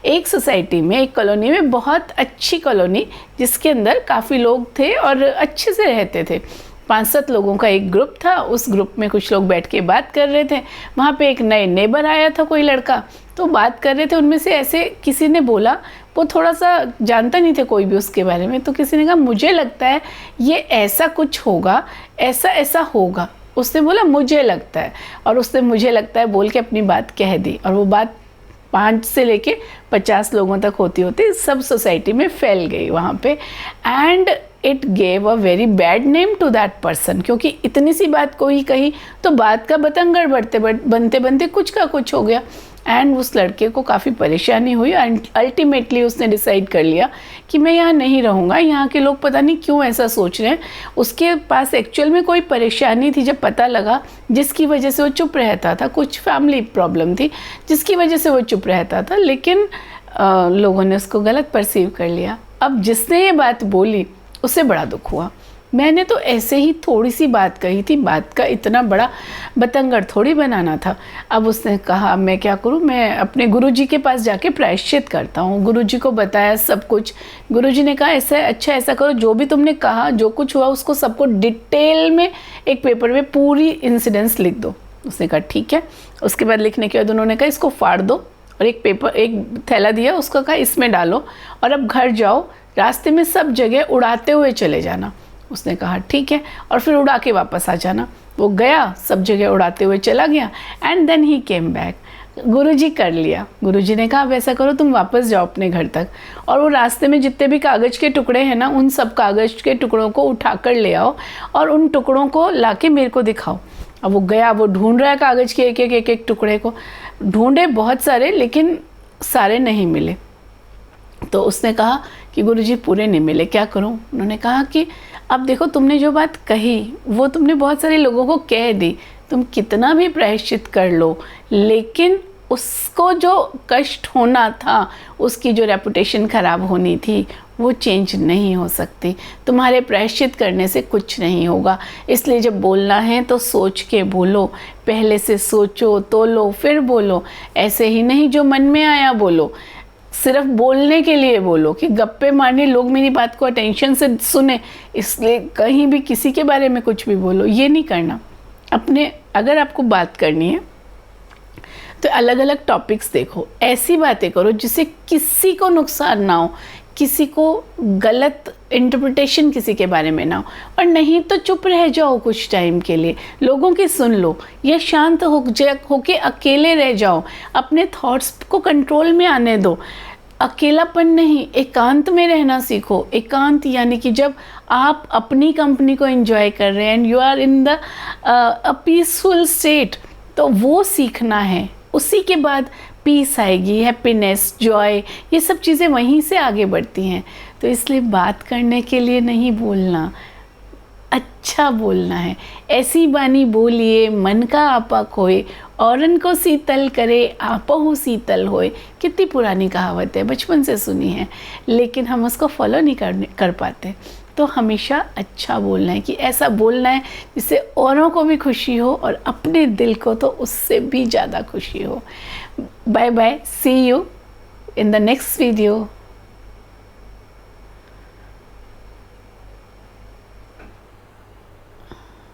एक सोसाइटी में, एक कॉलोनी में, बहुत अच्छी कॉलोनी जिसके अंदर काफ़ी लोग थे और अच्छे से रहते थे। 5-7 लोगों का एक ग्रुप था। उस ग्रुप में कुछ लोग बैठ के बात कर रहे थे। वहाँ पे एक नए नेबर आया था, कोई लड़का, तो बात कर रहे थे। उनमें से ऐसे किसी ने बोला, वो थोड़ा सा जानता नहीं थे कोई भी उसके बारे में, तो किसी ने कहा मुझे लगता है ये ऐसा कुछ होगा, ऐसा ऐसा होगा। उसने बोला मुझे लगता है, और उसने मुझे लगता है बोल के अपनी बात कह दी, और वो बात 5 से लेके 50 लोगों तक होती होती सब सोसाइटी में फैल गई वहाँ पे। And it gave a very bad name to that person, क्योंकि इतनी सी बात कोई कही तो बात का बतंगड़ बनते बनते कुछ का कुछ हो गया। एंड उस लड़के को काफ़ी परेशानी हुई। एंड अल्टीमेटली उसने डिसाइड कर लिया कि मैं यहाँ नहीं रहूँगा, यहाँ के लोग पता नहीं क्यों ऐसा सोच रहे हैं। उसके पास एक्चुअल में कोई परेशानी थी, जब पता लगा, जिसकी वजह से वो चुप रहता था। कुछ फैमिली प्रॉब्लम थी जिसकी वजह से वो चुप रहता था, लेकिन लोगों ने उसको गलत परसीव कर लिया। अब जिसने ये बात बोली उससे बड़ा दुख हुआ। मैंने तो ऐसे ही थोड़ी सी बात कही थी, बात का इतना बड़ा बतंगड़ थोड़ी बनाना था। अब उसने कहा मैं क्या करूं, मैं अपने गुरुजी के पास जाके प्रायश्चित करता हूं। गुरुजी को बताया सब कुछ। गुरुजी ने कहा ऐसा, अच्छा ऐसा करो, जो भी तुमने कहा, जो कुछ हुआ, उसको सबको डिटेल में एक पेपर में पूरी इंसिडेंस लिख दो। उसने कहा ठीक है। उसके बाद लिखने के बाद उन्होंने कहा इसको फाड़ दो, और एक पेपर, एक थैला दिया, उसको कहा इसमें डालो, और अब घर जाओ, रास्ते में सब जगह उड़ाते हुए चले जाना। उसने कहा ठीक है, और फिर उड़ा के वापस आ जाना। वो गया, सब जगह उड़ाते हुए चला गया। And then he came back. गुरुजी कर लिया। गुरुजी ने कहा वैसा करो, तुम वापस जाओ अपने घर तक, और वो रास्ते में जितने भी कागज़ के टुकड़े हैं ना, उन सब कागज़ के टुकड़ों को उठा कर ले आओ, और उन टुकड़ों को लाके मेरे को दिखाओ। अब वो गया, वो ढूंढ रहा है कागज़ के एक टुकड़े को। ढूंढे बहुत सारे, लेकिन सारे नहीं मिले। तो उसने कहा कि गुरुजी पूरे नहीं मिले, क्या करूं? उन्होंने कहा कि अब देखो, तुमने जो बात कही वो तुमने बहुत सारे लोगों को कह दी, तुम कितना भी प्रायश्चित कर लो, लेकिन उसको जो कष्ट होना था, उसकी जो रेपुटेशन ख़राब होनी थी, वो चेंज नहीं हो सकती। तुम्हारे प्रायश्चित करने से कुछ नहीं होगा। इसलिए जब बोलना है तो सोच के बोलो, पहले से सोचो, तोलो, फिर बोलो। ऐसे ही नहीं जो मन में आया बोलो, सिर्फ बोलने के लिए बोलो कि गप्पे मारने, लोग मेरी बात को अटेंशन से सुने, इसलिए कहीं भी किसी के बारे में कुछ भी बोलो, ये नहीं करना। अपने, अगर आपको बात करनी है तो अलग अलग टॉपिक्स देखो, ऐसी बातें करो जिससे किसी को नुकसान ना हो, किसी को गलत इंटरप्रिटेशन किसी के बारे में ना हो। और नहीं तो चुप रह जाओ कुछ टाइम के लिए, लोगों की सुन लो, या शांत होके अकेले रह जाओ, अपने थॉट्स को कंट्रोल में आने दो। अकेलापन नहीं, एकांत में रहना सीखो। एकांत यानी कि जब आप अपनी कंपनी को एंजॉय कर रहे हैं and you are in the peaceful state, तो वो सीखना है। उसी के बाद पीस आएगी, हैप्पीनेस, जॉय, ये सब चीज़ें वहीं से आगे बढ़ती हैं। तो इसलिए बात करने के लिए नहीं बोलना, अच्छा बोलना है। ऐसी बानी बोलिए मन का आपा खोए, औरन को शीतल करे आपहु शीतल होए। कितनी पुरानी कहावत है, बचपन से सुनी है, लेकिन हम उसको फॉलो नहीं कर पाते। तो हमेशा अच्छा बोलना है, कि ऐसा बोलना है जिससे औरों को भी खुशी हो और अपने दिल को तो उससे भी ज़्यादा खुशी हो। Bye bye, see you in the next video.